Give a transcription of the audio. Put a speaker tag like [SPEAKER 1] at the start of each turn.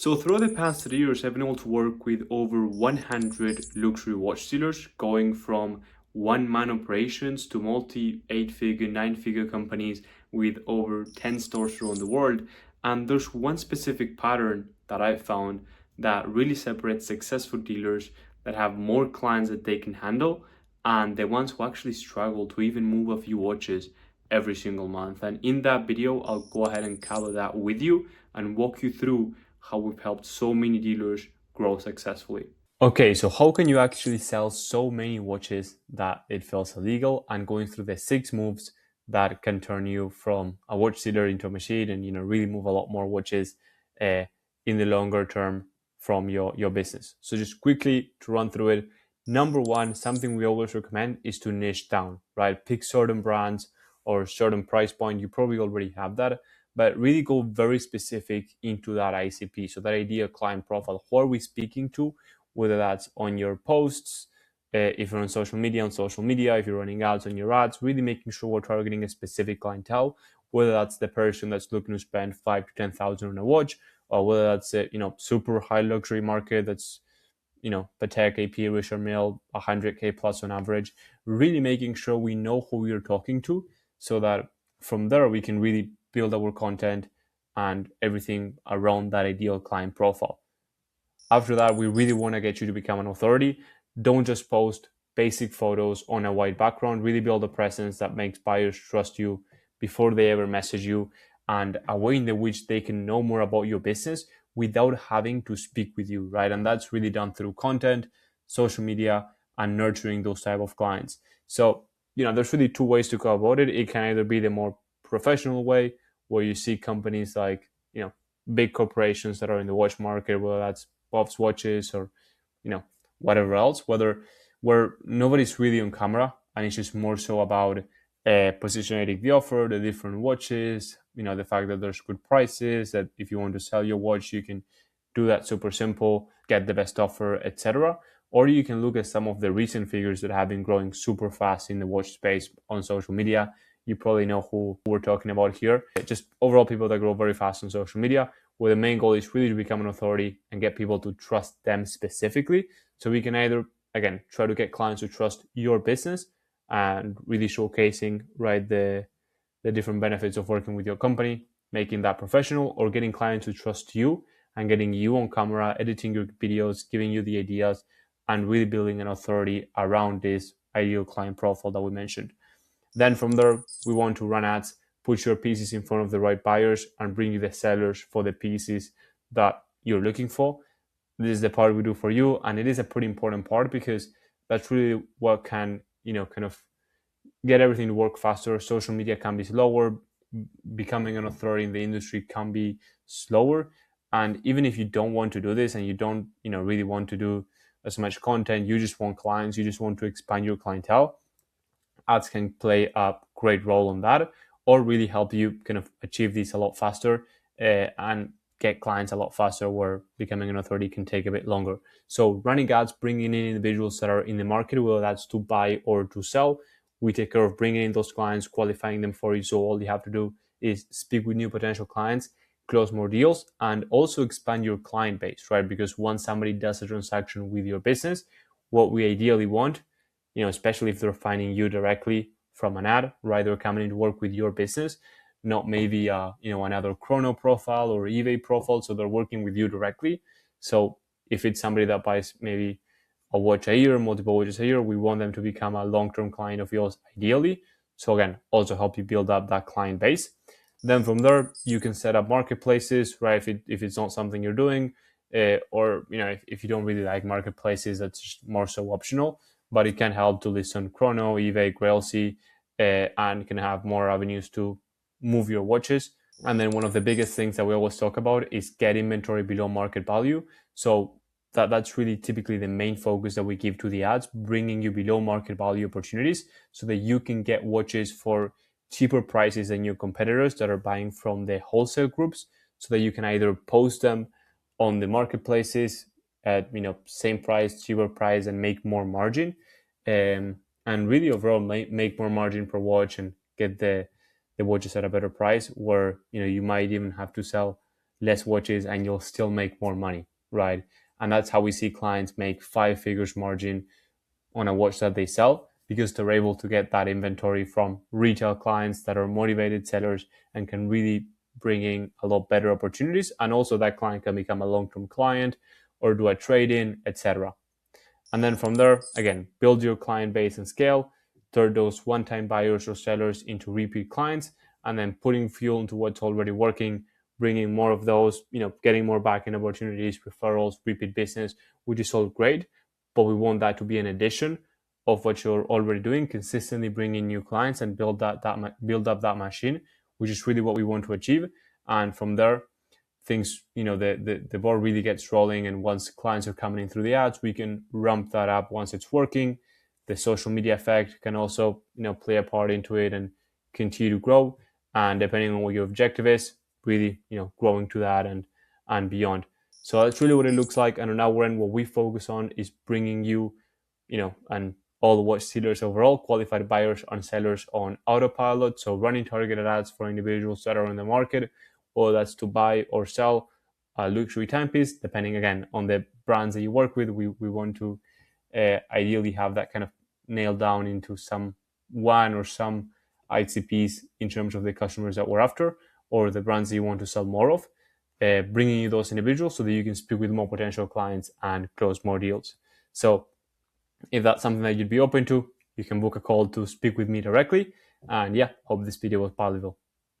[SPEAKER 1] So throughout the past 3 years, I've been able to work with over 100 luxury watch dealers, going from one-man operations to multi 8-figure, 9-figure companies with over 10 stores around the world. And there's one specific pattern that I found that really separates successful dealers that have more clients that they can handle and the ones who actually struggle to even move a few watches every single month. And in that video, I'll go ahead and cover that with you and walk you through how we've helped so many dealers grow successfully. Okay, so how can you actually sell so many watches that it feels illegal, and going through the 6 moves that can turn you from a watch dealer into a machine and really move a lot more watches uh, in the longer term from your business. So just quickly to run through it. Number one, something we always recommend is to niche down, right? Pick certain brands or certain price point. You probably already have that, but really go very specific into that ICP. So that ideal client profile, who are we speaking to, whether that's on your posts, if you're on social media, if you're running ads on your ads, really making sure we're targeting a specific clientele, whether that's the person that's looking to spend 5 to 10,000 on a watch, or whether that's a super high luxury market that's Patek, AP, Richard Mille, 100K plus on average, really making sure we know who we're talking to so that from there we can really build our content and everything around that ideal client profile. After that, we really want to get you to become an authority. Don't just post basic photos on a white background. Really build a presence that makes buyers trust you before they ever message you, and a way in which they can know more about your business without having to speak with you, right? And that's really done through content, social media, and nurturing those type of clients. So, there's really 2 ways to go about it. It can either be the more professional way, where you see companies like, big corporations that are in the watch market, whether that's Bob's watches or you know whatever else, where nobody's really on camera and it's just more so about positioning the offer, the different watches, the fact that there's good prices, that if you want to sell your watch you can do that super simple, get the best offer, etc. Or you can look at some of the recent figures that have been growing super fast in the watch space on social media. You probably know who we're talking about here. Just overall people that grow very fast on social media, where the main goal is really to become an authority and get people to trust them specifically. So we can either, again, try to get clients to trust your business and really showcasing, right, the different benefits of working with your company, making that professional, or getting clients to trust you and getting you on camera, editing your videos, giving you the ideas, and really building an authority around this ideal client profile that we mentioned. Then from there, we want to run ads, put your pieces in front of the right buyers, and bring you the sellers for the pieces that you're looking for. This is the part we do for you, and it is a pretty important part because that's really what can, kind of get everything to work faster. Social media can be slower. Becoming an authority in the industry can be slower. And even if you don't want to do this and you don't, really want to do as much content, you just want clients, you just want to expand your clientele, ads can play a great role on that, or really help you kind of achieve these a lot faster and get clients a lot faster, where becoming an authority can take a bit longer. So running ads, bringing in individuals that are in the market, whether that's to buy or to sell, we take care of bringing in those clients, qualifying them for you. So all you have to do is speak with new potential clients, close more deals, and also expand your client base, right? Because once somebody does a transaction with your business, what we ideally want, especially if they're finding you directly from an ad, right? They're coming in to work with your business, not maybe another chrono profile or eBay profile. So they're working with you directly. So if it's somebody that buys maybe a watch a year, multiple watches a year, we want them to become a long-term client of yours ideally. So again, also help you build up that client base. Then from there, you can set up marketplaces, right? If it's not something you're doing, or if you don't really like marketplaces, that's just more so optional. But it can help to list on Chrono, eBay, Grailsea, and can have more avenues to move your watches. And then one of the biggest things that we always talk about is get inventory below market value. So that's really typically the main focus that we give to the ads, bringing you below market value opportunities so that you can get watches for cheaper prices than your competitors that are buying from the wholesale groups, so that you can either post them on the marketplaces at same price, cheaper price, and make more margin, and really overall make more margin per watch and get the watches at a better price, where you might even have to sell less watches and you'll still make more money, right? And that's how we see clients make 5 figures margin on a watch that they sell, because they're able to get that inventory from retail clients that are motivated sellers and can really bring in a lot better opportunities. And also that client can become a long-term client or do a trade-in, etc. And then from there, again, build your client base and scale, turn those one-time buyers or sellers into repeat clients, and then putting fuel into what's already working, bringing more of those, getting more back-end opportunities, referrals, repeat business, which is all great. But we want that to be an addition of what you're already doing, consistently bringing new clients and build up that machine, which is really what we want to achieve. And from there, things, the ball really gets rolling. And once clients are coming in through the ads, we can ramp that up once it's working. The social media effect can also, play a part into it and continue to grow. And depending on what your objective is, really, growing to that and beyond. So that's really what it looks like. And on our end, what we focus on is bringing you, and all the watch dealers overall, qualified buyers and sellers on autopilot. So running targeted ads for individuals that are in the market, or that's to buy or sell a luxury timepiece, depending again on the brands that you work with. We want to ideally have that kind of nailed down into some one or some ICPs in terms of the customers that we're after, or the brands that you want to sell more of, bringing you those individuals so that you can speak with more potential clients and close more deals. So if that's something that you'd be open to, you can book a call to speak with me directly. And yeah, hope this video was valuable.